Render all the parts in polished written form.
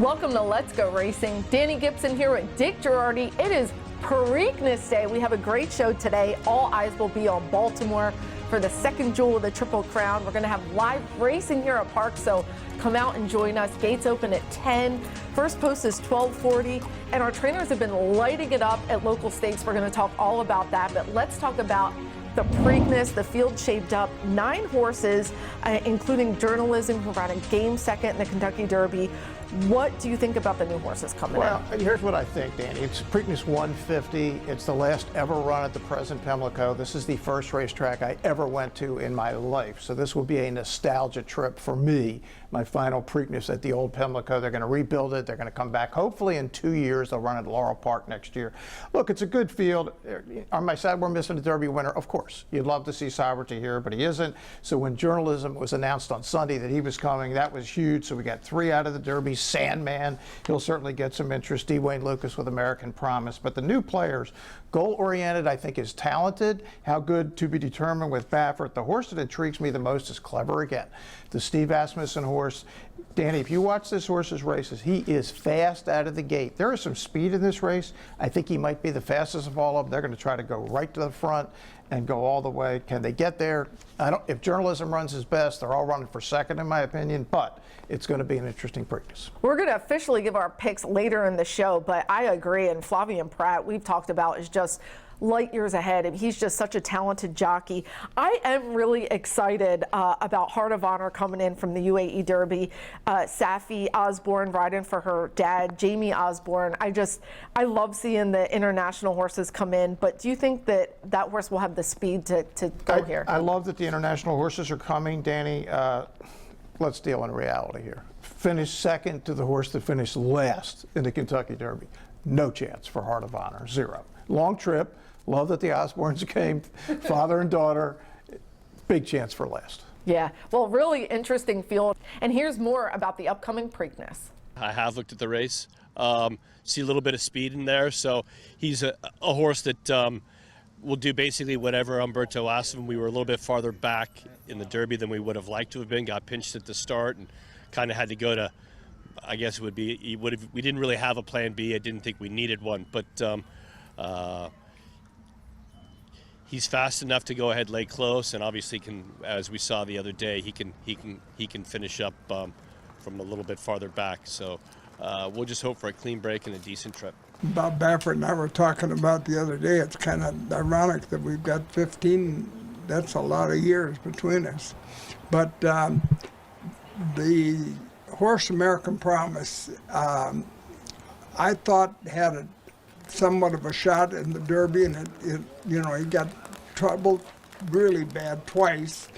Welcome to Let's Go Racing. Dani Gibson here with Dick Jerardi. It is Preakness Day. We have a great show today. All eyes will be on Baltimore for the second jewel of the Triple Crown. We're going to have live racing here at Parx, so come out and join us. Gates open at 10. First post is 12:40, and our trainers have been lighting it up at local stakes. We're going to talk all about that, but let's talk about the Preakness. The field shaped up 9 horses, including Journalism, who ran a game second in the Kentucky Derby. What do you think about the new horses coming in? Well, here's what I think, Dani. It's Preakness 150. It's the last ever run at the present Pimlico. This is the first racetrack I ever went to in my life. So this will be a nostalgia trip for me, my final Preakness at the old Pimlico. They're going to rebuild it. They're going to come back. Hopefully in 2 years, they'll run at Laurel Park next year. Look, it's a good field. On my side, we're missing a Derby winner. Of course, you'd love to see Sovereignty here, but he isn't. So when Journalism was announced on Sunday that he was coming, that was huge. So we got 3 out of the Derby. Sandman, he'll certainly get some interest. Dwayne Lucas with American Promise. But the new players, goal-oriented, I think is talented. How good to be determined with Baffert. The horse that intrigues me the most is Clever Again. The Steve Asmussen horse. Dani, if you watch this horse's races, he is fast out of the gate. There is some speed in this race. I think he might be the fastest of all of them. They're going to try to go right to the front and go all the way. Can they get there? If Journalism runs his best, they're all running for second, in my opinion, but it's going to be an interesting Preakness. We're going to officially give our picks later in the show, but I agree. And Flavien Prat, we've talked about, is just light years ahead, and he's just such a talented jockey. I am really excited about Heart of Honor coming in from the UAE Derby. Safi Osborne riding for her dad, Jamie Osborne. I love seeing the international horses come in, but do you think that that horse will have the speed to go here? I love that the international horses are coming, Dani. Let's deal in reality here. Finish second to the horse that finished last in the Kentucky Derby. No chance for Heart of Honor, 0. Long trip. Love that the Osbornes came, father and daughter. Big chance for last. Yeah, well, really interesting field. And here's more about the upcoming Preakness. I have looked at the race, see a little bit of speed in there. So he's a horse that will do basically whatever Umberto asked him. We were a little bit farther back in the Derby than we would have liked to have been. Got pinched at the start and kind of had to go to, I guess it would be, we didn't really have a plan B. I didn't think we needed one, but he's fast enough to go ahead, lay close, and obviously can, as we saw the other day, he can finish up from a little bit farther back. So we'll just hope for a clean break and a decent trip. Bob Baffert and I were talking about the other day. It's kind of ironic that we've got 15. That's a lot of years between us. But the horse American Promise, I thought had a somewhat of a shot in the Derby, and he got troubled really bad twice.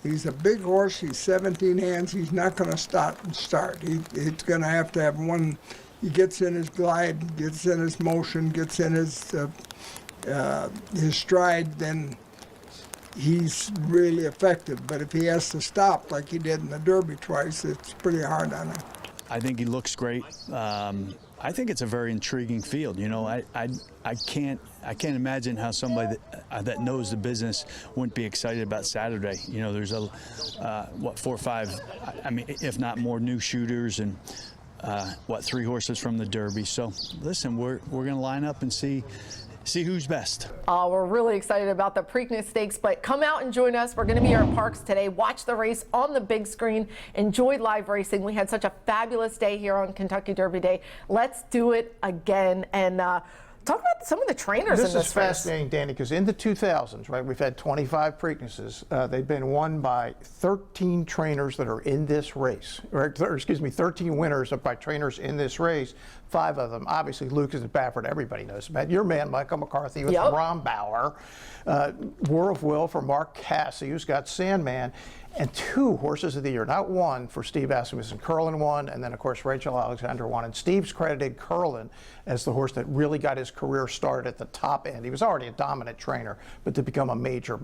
He's a big horse. He's 17 hands. He's not going to stop and start. He's going to have one. He gets in his glide, gets in his motion, gets in his stride, then he's really effective. But if he has to stop like he did in the Derby twice, it's pretty hard on him. I think he looks great. I think it's a very intriguing field. You know, I can't imagine how somebody that knows the business wouldn't be excited about Saturday. You know, there's 4 or 5, I mean, if not more, new shooters and 3 horses from the Derby. So listen, we're going to line up and see who's best. We're really excited about the Preakness Stakes, but come out and join us. We're going to be here at Parx today. Watch the race on the big screen. Enjoy live racing. We had such a fabulous day here on Kentucky Derby Day. Let's do it again and talk about some of the trainers in this race. This is fascinating, Dani, because in the 2000s, right, we've had 25 Preaknesses. They've been won by 13 trainers that are in this race, or excuse me, 13 winners by trainers in this race. 5 of them, obviously, Lucas and Baffert, everybody knows about. Your man, Michael McCarthy, with Ron Bauer. War of Will for Mark Cassey, who's got Sandman. And 2 horses of the year, not 1 for Steve Asmussen. Curlin won, and then, of course, Rachel Alexander won. And Steve's credited Curlin as the horse that really got his career start at the top end. He was already a dominant trainer, but to become a major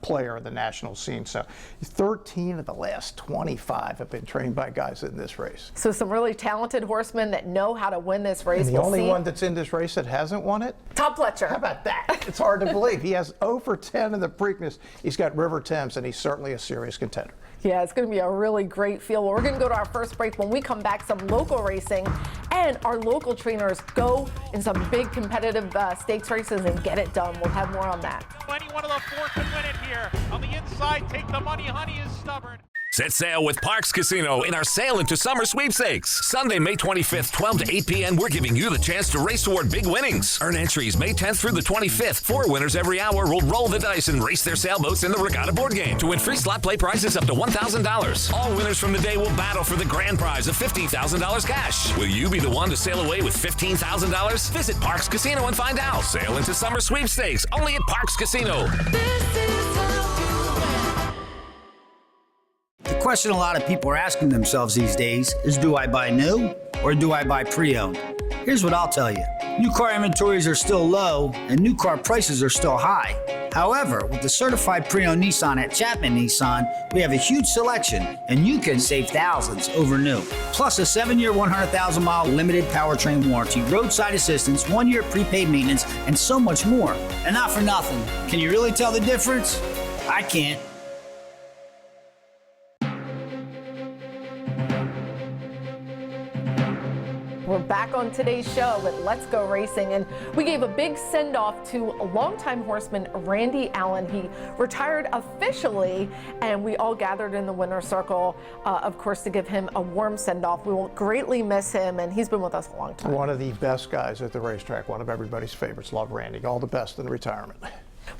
player in the national scene. So 13 of the last 25 have been trained by guys in this race. So some really talented horsemen that know how to win this race. And the only one that's in this race that hasn't won it? Tom Pletcher. How about that? It's hard to believe. He has over 10 in the Preakness. He's got River Thames, and he's certainly a serious contender. Yeah, it's going to be a really great field. We're going to go to our first break. When we come back, some local racing, and our local trainers go in some big competitive stakes races and get it done. We'll have more on that. Anyone of the four can win it here. On the inside, take the money. Honey is stubborn. Set sail with Parx Casino in our Sail into Summer Sweepstakes. Sunday, May 25th, 12 to 8 p.m., we're giving you the chance to race toward big winnings. Earn entries May 10th through the 25th. 4 winners every hour will roll the dice and race their sailboats in the regatta board game to win free slot play prizes up to $1,000. All winners from the day will battle for the grand prize of $15,000 cash. Will you be the one to sail away with $15,000? Visit Parx Casino and find out. Sail into Summer Sweepstakes, only at Parx Casino. The question a lot of people are asking themselves these days is, do I buy new or do I buy pre-owned? Here's what I'll tell you. New car inventories are still low and new car prices are still high. However, with the certified pre-owned Nissan at Chapman Nissan, we have a huge selection and you can save thousands over new. Plus a 7-year, 100,000-mile limited powertrain warranty, roadside assistance, 1-year prepaid maintenance, and so much more. And not for nothing. Can you really tell the difference? I can't. We're back on today's show with Let's Go Racing, and we gave a big send-off to a longtime horseman, Randy Allen. He retired officially, and we all gathered in the winner's circle, of course, to give him a warm send-off. We will greatly miss him, and he's been with us a long time. One of the best guys at the racetrack, one of everybody's favorites. Love Randy. All the best in retirement.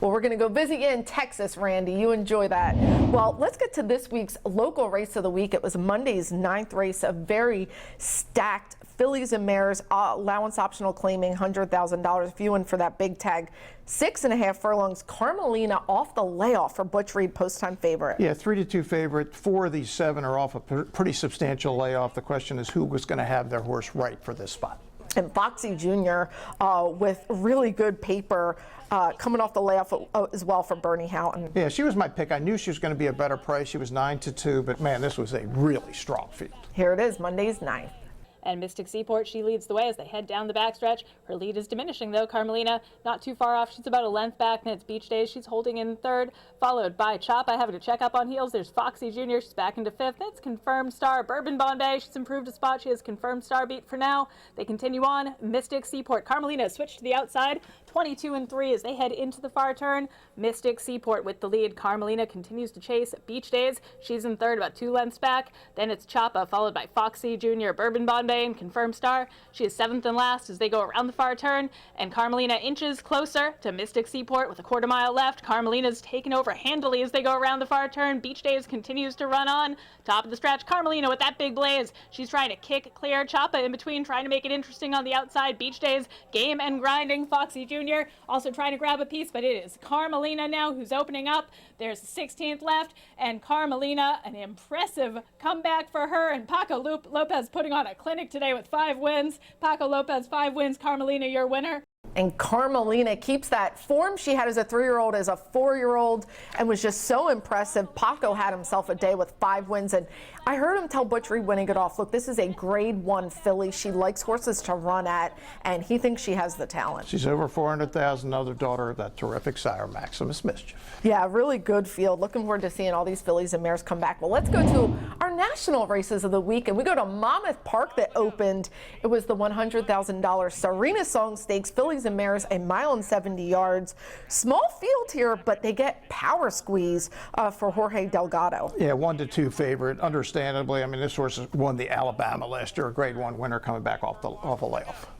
Well, we're going to go visit you in Texas, Randy. You enjoy that. Well, let's get to this week's local race of the week. It was Monday's 9th race, a very stacked fillies and mares, allowance optional claiming $100,000. Viewing for that big tag, 6.5 furlongs. Carmelina off the layoff for Butch Reed, post-time favorite. Yeah, 3-2 favorite. 4 of these 7 are off a pretty substantial layoff. The question is who was going to have their horse right for this spot. And Foxy Jr. With really good paper coming off the layoff as well for Bernie Houghton. Yeah, she was my pick. I knew she was going to be a better price. She was 9-2, but man, this was a really strong field. Here it is, Monday's 9th. And Mystic Seaport, she leads the way as they head down the backstretch. Her lead is diminishing, though. Carmelina not too far off. She's about a length back, and it's Beach Days. She's holding in third, followed by Chop. I have to check up on heels. There's Foxy Jr. She's back into fifth. That's Confirmed Star. Bourbon Bombay, she's improved a spot. She has Confirmed Star beat for now. They continue on. Mystic Seaport. Carmelina switched to the outside. 22-3 as they head into the far turn. Mystic Seaport with the lead. Carmelina continues to chase Beach Days. She's in third, about 2 lengths back. Then it's Choppa, followed by Foxy Jr., Bourbon Bombay, and Confirmed Star. She is 7th and last as they go around the far turn. And Carmelina inches closer to Mystic Seaport with a 1/4 mile left. Carmelina's taken over handily as they go around the far turn. Beach Days continues to run on. Top of the stretch, Carmelina with that big blaze. She's trying to kick clear. Choppa in between, trying to make it interesting on the outside. Beach Days, game and grinding. Foxy Jr. also trying to grab a piece, but it is Carmelina now who's opening up. There's 16th left, and Carmelina, an impressive comeback for her, and Paco Lopez putting on a clinic today with 5 wins. Paco Lopez, 5 wins. Carmelina, your winner. And Carmelina keeps that form she had as a 3-year-old, as a 4-year-old, and was just so impressive. Paco had himself a day with 5 wins, and I heard him tell Butch Reed when he got off, look, this is a grade 1 filly. She likes horses to run at, and he thinks she has the talent. She's over 400,000, another daughter of that terrific sire, Maximus Mischief. Yeah, really good field. Looking forward to seeing all these fillies and mares come back. Well, let's go to our national races of the week, and we go to Monmouth Park that opened. It was the $100,000 Serena Song Stakes, fillies and mares, a mile and 70 yards. Small field here, but they get power squeeze for Jorge Delgado. Yeah, 1-2 favorite, understandably. I mean, this horse won the Alabama last year, a grade 1 winner coming back off a layoff.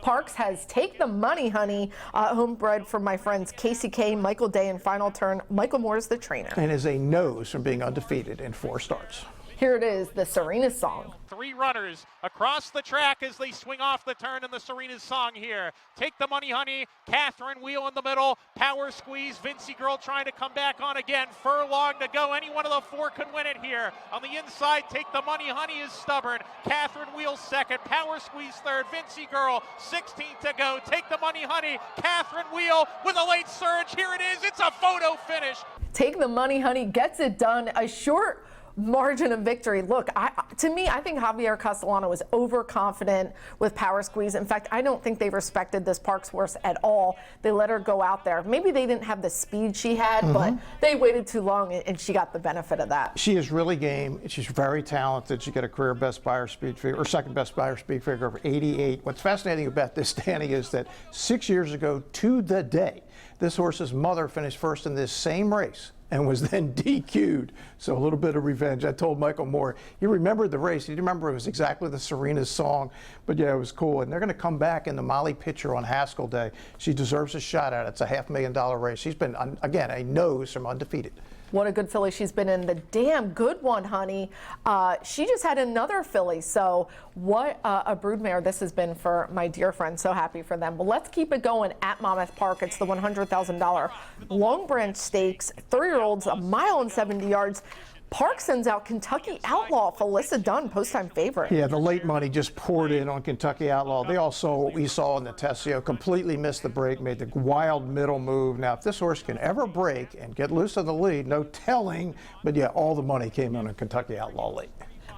Parx has Take the Money, Honey, homebred from my friends Casey K, Michael Day in final turn. Michael Moore is the trainer. And is a nose from being undefeated in 4 starts. Here it is, the Serena's Song. 3 runners across the track as they swing off the turn in the Serena's Song here. Take the Money Honey, Catherine Wheel in the middle, power squeeze, Vincy Girl trying to come back on again, furlong to go, any one of the 4 could win it here. On the inside, Take the Money Honey is stubborn, Catherine Wheel second, power squeeze third, Vincy Girl 16th to go, Take the Money Honey, Catherine Wheel with a late surge, here it is, it's a photo finish. Take the Money Honey gets it done, a short margin of victory. Look, to me, I think Javier Castellano was overconfident with power squeeze. In fact, I don't think they respected this Parx horse at all. They let her go out there. Maybe they didn't have the speed she had, but they waited too long and she got the benefit of that. She is really game. She's very talented. She got a career best buyer speed figure, or second best buyer speed figure of 88. What's fascinating about this, Dani, is that 6 years ago to the day, this horse's mother finished first in this same race and was then DQ'd. So a little bit of revenge. I told Michael Moore, he remembered the race. He didn't remember it was exactly the Serena's Song, but yeah, it was cool. And they're gonna come back in the Molly Pitcher on Haskell Day. She deserves a shot at it. It's a $500,000 race. She's been, again, a nose from undefeated. What a good filly she's been in. The damn good one, honey. She just had another filly. So what a broodmare this has been for my dear friends. So happy for them. But let's keep it going at Monmouth Park. It's the $100,000 Long Branch Stakes. 3-year-olds, a mile and 70 yards. Park sends out Kentucky Outlaw, Felissa Dunn, post-time favorite. Yeah, the late money just poured in on Kentucky Outlaw. They all saw what we saw in the Tessio, completely missed the break, made the wild middle move. Now, if this horse can ever break and get loose of the lead, no telling, but yeah, all the money came in on Kentucky Outlaw late.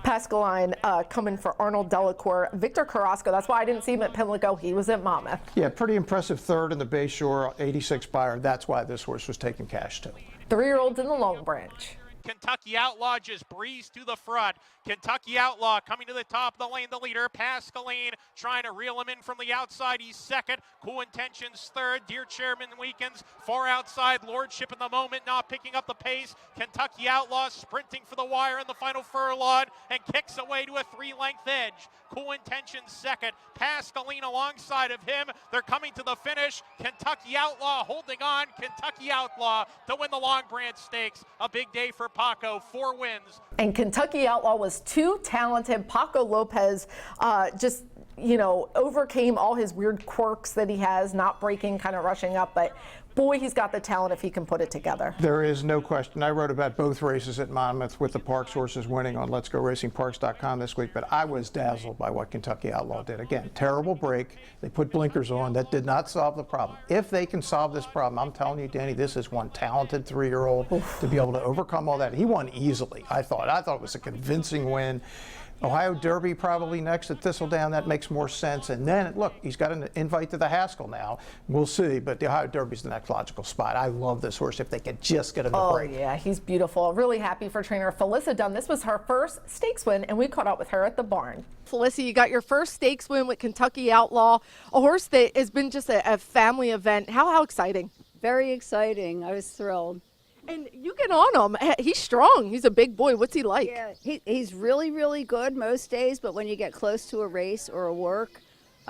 Pascaline coming for Arnold Delacour. Victor Carrasco, that's why I didn't see him at Pimlico. He was at Monmouth. Yeah, pretty impressive third in the Bayshore, 86 buyer. That's why this horse was taking cash too. 3-year-olds in the Long Branch. Kentucky Outlaw just breezed to the front. Kentucky Outlaw coming to the top of the lane, the leader, Pascaline, trying to reel him in from the outside. He's second. Cool Intentions third. Dear Chairman Weekends far outside. Lordship in the moment, not picking up the pace. Kentucky Outlaw sprinting for the wire in the final furlong and kicks away to a 3-length edge. Cool Intentions second. Pascaline alongside of him. They're coming to the finish. Kentucky Outlaw holding on. Kentucky Outlaw to win the Long Branch Stakes. A big day for Paco. 4 wins. And Kentucky Outlaw was too talented. Paco Lopez just, you know, overcame all his weird quirks that he has, not breaking, kind of rushing up, but boy, he's got the talent if he can put it together. There is no question. I wrote about both races at Monmouth with the Parx horses winning on Let'sGoRacingParx.com this week, but I was dazzled by what Kentucky Outlaw did. Again, terrible break. They put blinkers on. That did not solve the problem. If they can solve this problem, I'm telling you, Dani, this is one talented 3-year-old to be able to overcome all that. He won easily, I thought. I thought it was a convincing win. Ohio Derby probably next at Thistledown. That makes more sense. And then, look, he's got an invite to the Haskell now. We'll see, but the Ohio Derby's the next logical spot. I love this horse if they could just get him to break. Oh, yeah, he's beautiful. Really happy for trainer Felissa Dunn. This was her first stakes win, and we caught up with her at the barn. Felissa, you got your first stakes win with Kentucky Outlaw, a horse that has been just a family event. How exciting. Very exciting. I was thrilled. And you get on him. He's strong. He's a big boy. What's he like? Yeah, he's really, really good most days, but when you get close to a race or a work,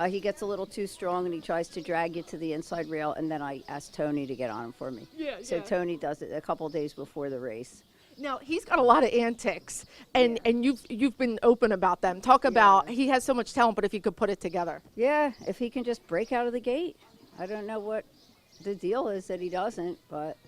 he gets a little too strong and he tries to drag you to the inside rail, and then I asked Tony to get on him for me. So Tony does it a couple days before the race. Now, he's got a lot of antics, and you've been open about them. Talk about, he has so much talent, but if he could put it together. Yeah, if he can just break out of the gate. I don't know what the deal is that he doesn't, but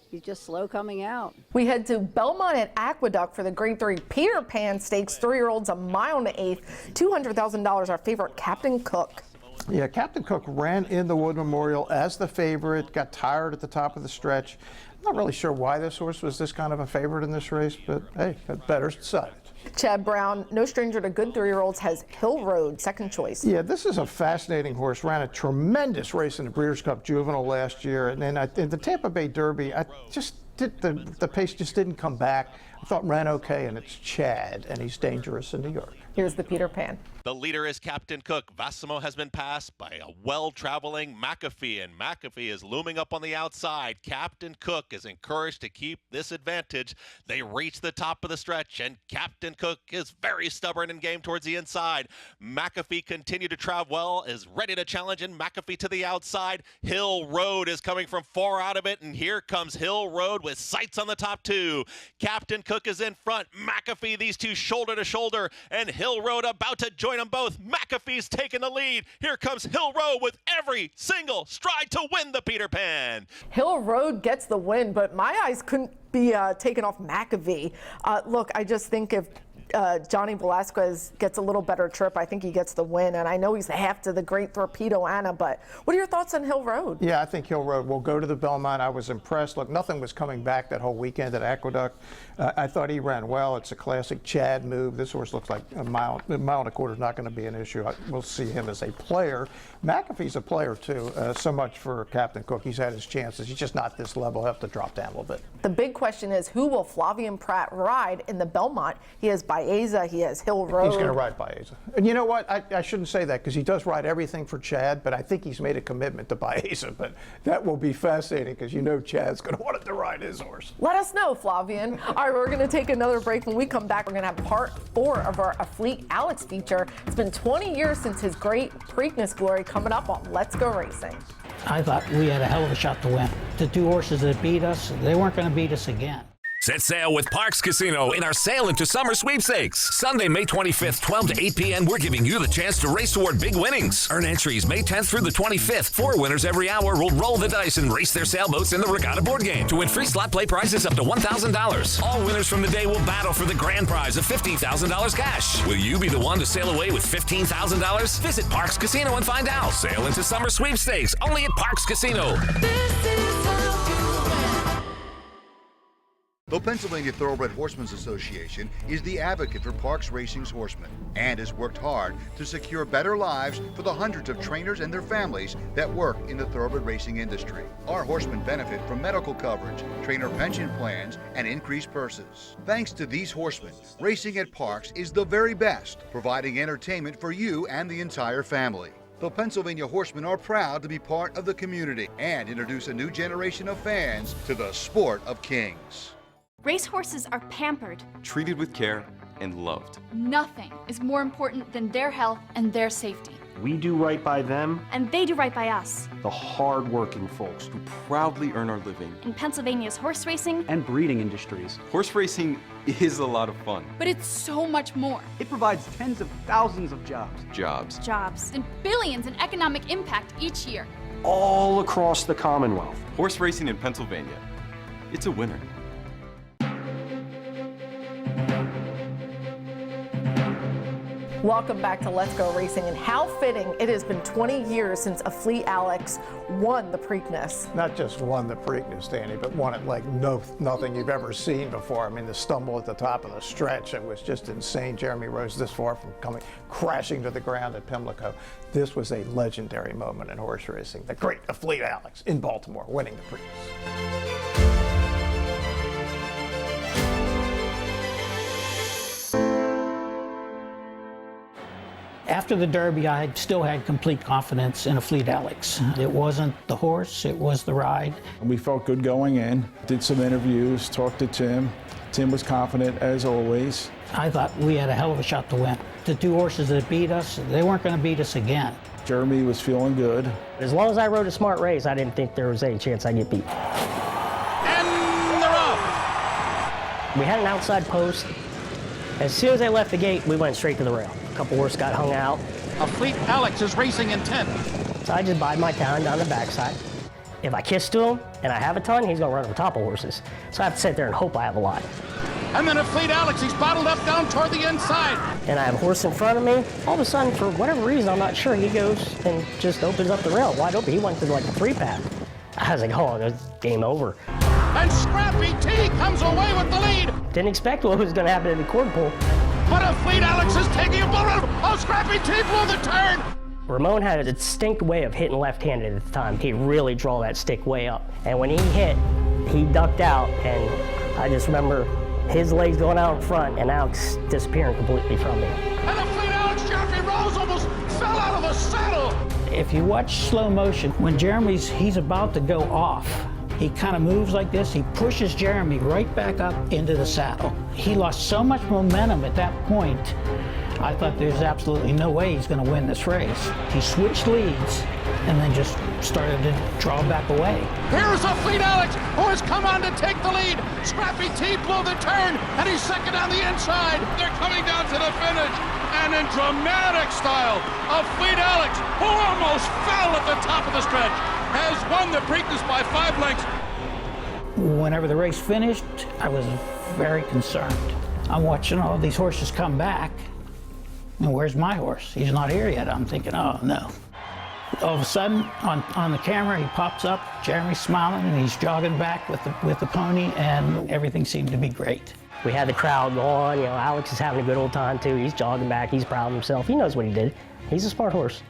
he's just slow coming out. We head to Belmont at Aqueduct for the Grade 3 Peter Pan Stakes. 3-year-olds, a mile and an eighth. $200,000, our favorite, Captain Cook. Yeah, Captain Cook ran in the Wood Memorial as the favorite, got tired at the top of the stretch. I'm not really sure why this horse was this kind of a favorite in this race, but hey, better decided. Chad Brown, no stranger to good 3-year-olds, has Hill Road, second choice. Yeah, this is a fascinating horse. Ran a tremendous race in the Breeders' Cup Juvenile last year, and then in the Tampa Bay Derby, the pace just didn't come back. I thought ran okay, and it's Chad, and he's dangerous in New York. Here's the Peter Pan. The leader is Captain Cook. Vassimo has been passed by a well-traveling McAfee, and McAfee is looming up on the outside. Captain Cook is encouraged to keep this advantage. They reach the top of the stretch, and Captain Cook is very stubborn and game towards the inside. McAfee continue to travel well, is ready to challenge, and McAfee to the outside. Hill Road is coming from far out of it, and here comes Hill Road with sights on the top two. Captain Cook is in front. McAfee, these two shoulder to shoulder, and Hill Road about to join them both. McAfee's taking the lead. Here comes Hill Road with every single stride to win the Peter Pan. Hill Road gets the win, but my eyes couldn't be taken off McAfee. Look, I just think if Johnny Velasquez gets a little better trip, I think he gets the win. And I know he's half to the great Torpedo Anna, but what are your thoughts on Hill Road? Yeah, I think Hill Road will go to the Belmont. I was impressed. Look, nothing was coming back that whole weekend at Aqueduct. I thought he ran well. It's a classic Chad move. This horse looks like a mile and a quarter is not going to be an issue. We'll see him as a player. McAfee's a player too. So much for Captain Cook. He's had his chances. He's just not this level. He'll have to drop down a little bit. The big question is, who will Flavien Prat ride in the Belmont? He has Baeza, he has Hill Road. He's going to ride Baeza. And you know what? I shouldn't say that because he does ride everything for Chad, but I think he's made a commitment to Baeza. But that will be fascinating because you know Chad's going to want to ride his horse. Let us know, Flavien. All right, we're going to take another break. When we come back, we're going to have part 4 of our Fleet Alex feature. It's been 20 years since his great Preakness glory, coming up on Let's Go Racing. I thought we had a hell of a shot to win. The 2 horses that beat us, they weren't going to beat us again. Set sail with Parx Casino in our Sail into Summer Sweepstakes. Sunday, May 25th, 12 to 8 p.m., we're giving you the chance to race toward big winnings. Earn entries May 10th through the 25th. 4 winners every hour will roll the dice and race their sailboats in the regatta board game. To win free slot play prizes up to $1,000. All winners from the day will battle for the grand prize of $15,000 cash. Will you be the one to sail away with $15,000? Visit Parx Casino and find out. Sail into Summer Sweepstakes, only at Parx Casino. The Pennsylvania Thoroughbred Horsemen's Association is the advocate for Parx Racing's horsemen and has worked hard to secure better lives for the hundreds of trainers and their families that work in the thoroughbred racing industry. Our horsemen benefit from medical coverage, trainer pension plans, and increased purses. Thanks to these horsemen, racing at Parx is the very best, providing entertainment for you and the entire family. The Pennsylvania Horsemen are proud to be part of the community and introduce a new generation of fans to the sport of kings. Racehorses are pampered, treated with care, and loved. Nothing is more important than their health and their safety. We do right by them, and they do right by us. the hard-working folks Who proudly earn our living. In Pennsylvania's horse racing and breeding industries. Horse racing is a lot of fun. But it's so much more. It provides tens of thousands of jobs. Jobs and billions in economic impact each year. All across the Commonwealth. Horse racing in Pennsylvania. It's a winner. Welcome back to Let's Go Racing, and how fitting it has been 20 years since a Fleet Alex won the Preakness. Not just won the Preakness, Danny, but won it like nothing you've ever seen before. I mean, the stumble at the top of the stretch, it was just insane. Jeremy Rose this far from coming crashing to the ground at Pimlico. This was a legendary moment in horse racing. The great Fleet Alex in Baltimore winning the Preakness. After the Derby, I still had complete confidence in a Fleet Alex. It wasn't the horse, it was the ride. We felt good going in, did some interviews, talked to Tim. Tim was confident as always. I thought we had a hell of a shot to win. The 2 horses that beat us, they weren't going to beat us again. Jeremy was feeling good. As long as I rode a smart race, I didn't think there was any chance I'd get beat. And they're off. We had an outside post. As soon as they left the gate, we went straight to the rail. A couple horses got hung out. A Fleet Alex is racing in 10th. So I just bide my time down the backside. If I kiss to him and I have a ton, he's gonna run over top of horses. So I have to sit there and hope I have a lot. And then a Fleet Alex, he's bottled up down toward the inside. And I have a horse in front of me. All of a sudden, for whatever reason, I'm not sure, he goes and just opens up the rail wide open. He went to like a 3-path. I was like, oh, it's game over. And Scrappy T comes away with the lead. Didn't expect what was gonna happen in the cord pull. But a Fleet Alex is taking a blow out of him. Oh, Scrappy T blew the turn. Ramon had a distinct way of hitting left-handed at the time. He'd really draw that stick way up. And when he hit, he ducked out, and I just remember his legs going out in front and Alex disappearing completely from me. And a the saddle. If you watch slow motion, when he's about to go off, he kind of moves like this. He pushes Jeremy right back up into the saddle. He lost so much momentum at that point. I thought there's absolutely no way he's going to win this race. He switched leads and then just started to draw back away. Here's a Fleet Alex who has come on to take the lead. Scrappy T blew the turn, and he's second on the inside. They're coming down to the finish, and in dramatic style, a Fleet Alex, who almost fell at the top of the stretch, has won the Preakness by 5 lengths. Whenever the race finished, I was very concerned. I'm watching all these horses come back, and where's my horse? He's not here yet. I'm thinking, oh no. All of a sudden, on the camera, he pops up, Jeremy's smiling, and he's jogging back with the pony, and everything seemed to be great. We had the crowd going, Alex is having a good old time too. He's jogging back, he's proud of himself. He knows what he did. He's a smart horse.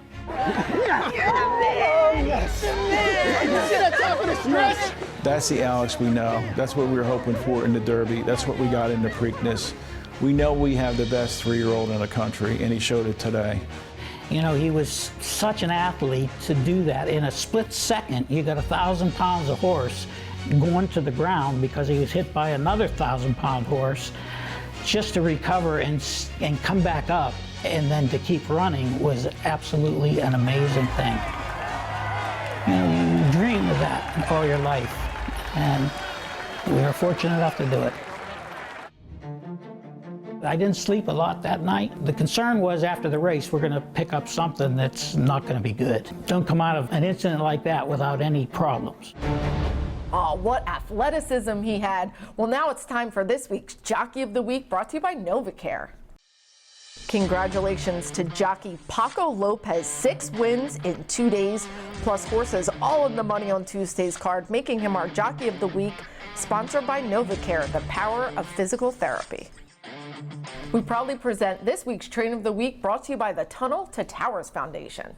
That's the Alex we know. That's what we were hoping for in the Derby. That's what we got in the Preakness. We know we have the best 3-year-old in the country, and he showed it today. He was such an athlete to do that. In a split second, you got 1,000 pounds of horse going to the ground because he was hit by another 1,000-pound horse. Just to recover and come back up and then to keep running was absolutely an amazing thing. You dream of that all your life, and we were fortunate enough to do it. I didn't sleep a lot that night. The concern was after the race, we're going to pick up something that's not going to be good. Don't come out of an incident like that without any problems. Oh, what athleticism he had. Well, now it's time for this week's Jockey of the Week, brought to you by NovaCare. Congratulations to jockey Paco Lopez. 6 wins in 2 days, plus horses all in the money on Tuesday's card, making him our Jockey of the Week, sponsored by NovaCare, the power of physical therapy. We proudly present this week's Train of the Week, brought to you by the Tunnel to Towers Foundation.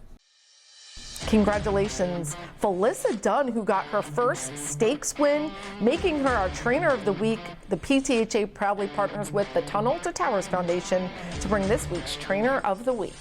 Congratulations, Felissa Dunn, who got her first stakes win, making her our Trainer of the Week. The PTHA proudly partners with the Tunnel to Towers Foundation to bring this week's Trainer of the Week.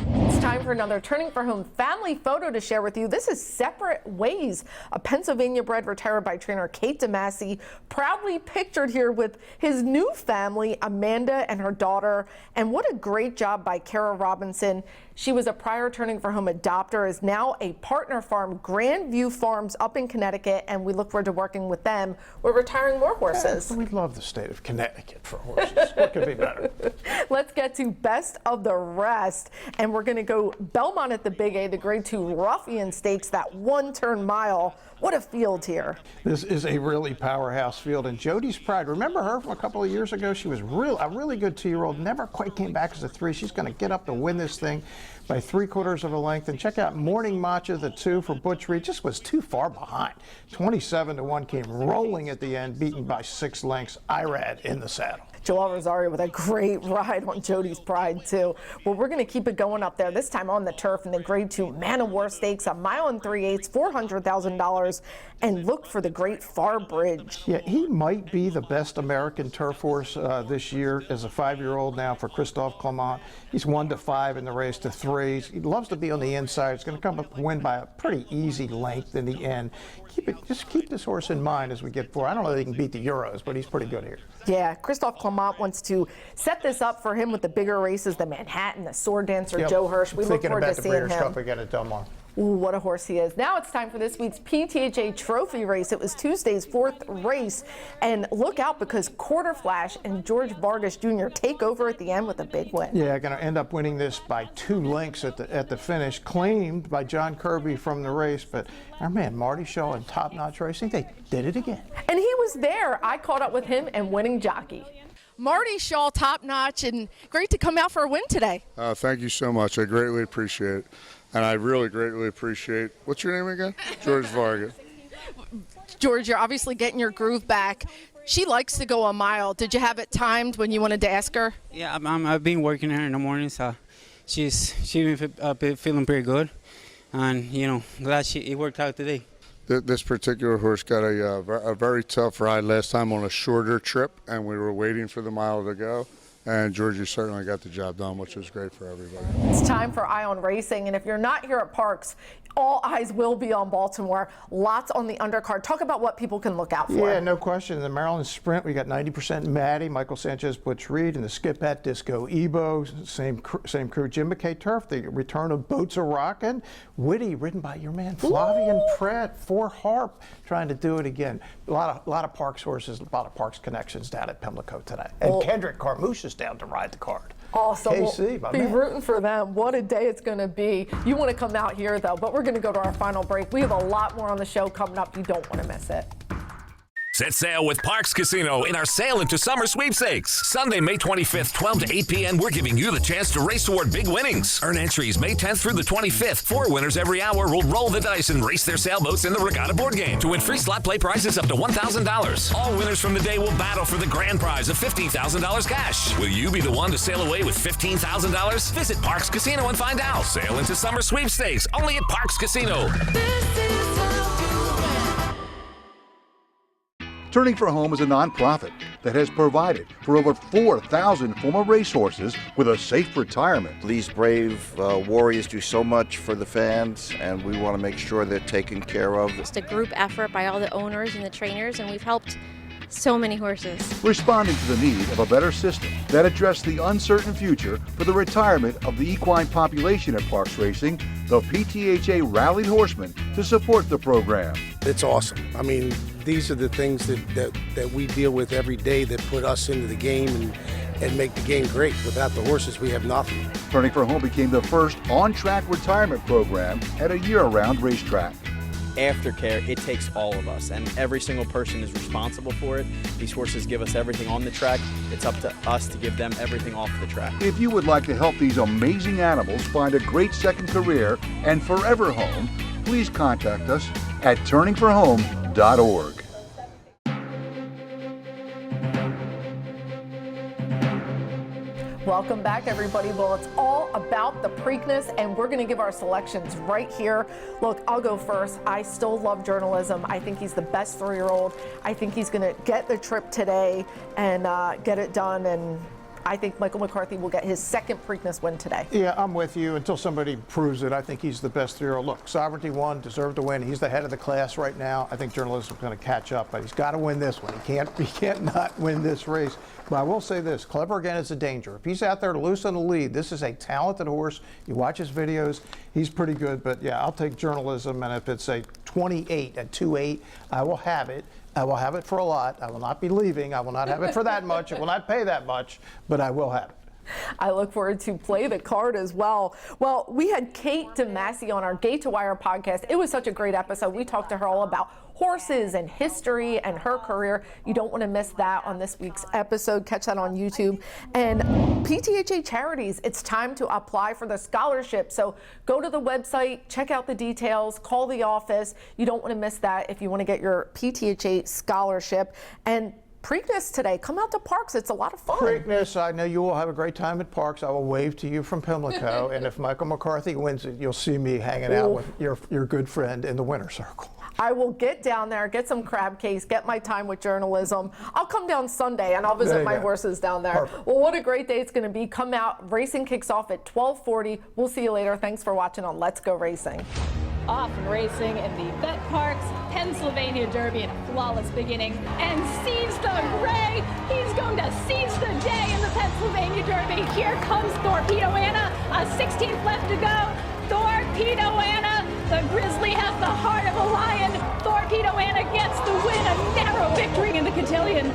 It's time for another Turning for Home family photo to share with you. This is Separate Ways, a Pennsylvania-bred retired by trainer Kate DeMasi, proudly pictured here with his new family, Amanda and her daughter. And what a great job by Kara Robinson. She was a prior Turning for Home adopter, is now a partner farm, Grandview Farms up in Connecticut, and we look forward to working with them. We're retiring more horses. We love the state of Connecticut for horses. What could be better? Let's get to best of the rest, and we're going to go Belmont at the Big A, the Grade 2 Ruffian Stakes, that 1-turn mile. What a field here. This is a really powerhouse field, and Jody's Pride, remember her from a couple of years ago? She was a really good 2-year-old, never quite came back as a 3. She's going to get up to win this thing by 3/4 of a length. And check out Morning Matcha, the 2 for Butch Reed, just was too far behind. 27-1, came rolling at the end, beaten by 6 lengths. Irad in the saddle. Joel Rosario with a great ride on Jody's Pride, too. Well, we're going to keep it going up there, this time on the turf in the Grade 2 Man of War Stakes, a mile and 3/8, $400,000, and look for the Great Far Bridge. Yeah, he might be the best American turf horse this year as a 5-year-old now for Christophe Clement. He's 1-5 in the race to 3. He loves to be on the inside. He's going to come up and win by a pretty easy length in the end. Just keep this horse in mind as we get forward. I don't know if he can beat the Euros, but he's pretty good here. Yeah, Christophe Clement wants to set this up for him with the bigger races, the Manhattan, the Sword Dancer, Joe Hirsch. We look forward to seeing him. Thinking about the Breeders' Cup again at Del Mar. Ooh, what a horse he is. Now it's time for this week's PTHA Trophy race. It was Tuesday's 4th race. And look out, because Quarter Flash and George Vargas Jr. take over at the end with a big win. Yeah, going to end up winning this by 2 lengths at the finish, claimed by John Kirby from the race. But our man Marty Shaw and Top Notch Racing, they did it again. And he was there. I caught up with him and winning jockey. Marty Shaw, Top Notch, and great to come out for a win today. Thank you so much. I greatly appreciate it. And I really greatly appreciate, what's your name again? George Vargas. George, you're obviously getting your groove back. She likes to go a mile. Did you have it timed when you wanted to ask her? Yeah, I've been working her in the morning, so she's been feeling pretty good. And, glad it worked out today. This particular horse got a very tough ride last time on a shorter trip, and we were waiting for the mile to go. and Georgie certainly got the job done, which was great for everybody. It's time for Eye on Racing, and if you're not here at Parx, all eyes will be on Baltimore. Lots on the undercard. Talk about what people can look out for. Yeah, no question. In the Maryland Sprint, we got 90% Maddie, Michael Sanchez, Butch Reed, and the Skip at Disco Ebo, same crew. Jim McKay Turf, the return of Boats a Rockin', Witty, ridden by your man Flavian Pratt, for Harp, trying to do it again. A lot of Parx horses, a lot of Parx connections down at Pimlico today. And Kendrick Carmouche is down to ride the card. Awesome. KC, we'll be rooting for them. What a day it's going to be. You want to come out here, though, but we're going to go to our final break. We have a lot more on the show coming up. You don't want to miss it. Set sail with Parx Casino in our Sail into Summer Sweepstakes. Sunday, May 25th, 12 to 8 p.m., we're giving you the chance to race toward big winnings. Earn entries May 10th through the 25th. 4 winners every hour will roll the dice and race their sailboats in the regatta board game to win free slot play prizes up to $1,000. All winners from the day will battle for the grand prize of $15,000 cash. Will you be the one to sail away with $15,000? Visit Parx Casino and find out. Sail into Summer Sweepstakes, only at Parx Casino. Turning for Home is a nonprofit that has provided for over 4,000 former racehorses with a safe retirement. These brave warriors do so much for the fans, and we want to make sure they're taken care of. It's a group effort by all the owners and the trainers, and we've helped so many horses. Responding to the need of a better system that addressed the uncertain future for the retirement of the equine population at Parx Racing, the PTHA rallied horsemen to support the program. It's awesome. I mean, these are the things that we deal with every day that put us into the game and make the game great. Without the horses, we have nothing. Turning for Home became the first on-track retirement program at a year-round racetrack. Aftercare, it takes all of us, and every single person is responsible for it. These horses give us everything on the track. It's up to us to give them everything off the track. If you would like to help these amazing animals find a great second career and forever home, please contact us at turningforhome.org. Welcome back, everybody. Well, it's all about the Preakness, and we're going to give our selections right here. Look, I'll go first. I still love journalism. I think he's the best 3-year-old. I think he's going to get the trip today and get it done, and I think Michael McCarthy will get his second Preakness win today. Yeah, I'm with you. Until somebody proves it, I think he's the best 3-year-old. Look, Sovereignty won, deserved to win. He's the head of the class right now. I think journalism is going to catch up, but he's got to win this one. He can't not win this race. But I will say this, Clever Again is a danger. If he's out there loose on the lead, this is a talented horse. You watch his videos, he's pretty good. But yeah, I'll take journalism, and if it's a 28 at 2.8, I will have it. I will have it for a lot. I will not be leaving. I will not have it for that much. It will not pay that much, but I will have it. I look forward to play the card as well. Well, we had Kate DeMasi on our Gate to Wire podcast. It was such a great episode. We talked to her all about horses and history and her career. You don't want to miss that on this week's episode. Catch that on YouTube. And PTHA Charities, it's time to apply for the scholarship. So go to the website, check out the details, call the office. You don't want to miss that if you want to get your PTHA scholarship. And Preakness today. Come out to Parx. It's a lot of fun. Preakness, I know you will have a great time at Parx. I will wave to you from Pimlico. And if Michael McCarthy wins it, you'll see me hanging out with your good friend in the winner's circle. I will get down there, get some crab cakes, get my time with journalism. I'll come down Sunday and I'll visit my horses down there. Perfect. Well, what a great day it's going to be. Come out. Racing kicks off at 12:40. We'll see you later. Thanks for watching on Let's Go Racing. Off and racing in the Bet Parx Pennsylvania Derby in a flawless beginning, and seize the gray. He's going to seize the day in the Pennsylvania Derby. Here comes Torpedo Anna, a 16th left to go. Torpedo Anna, the Grizzly has the heart of a lion. Torpedo Anna gets the win, a narrow victory in the cotillion.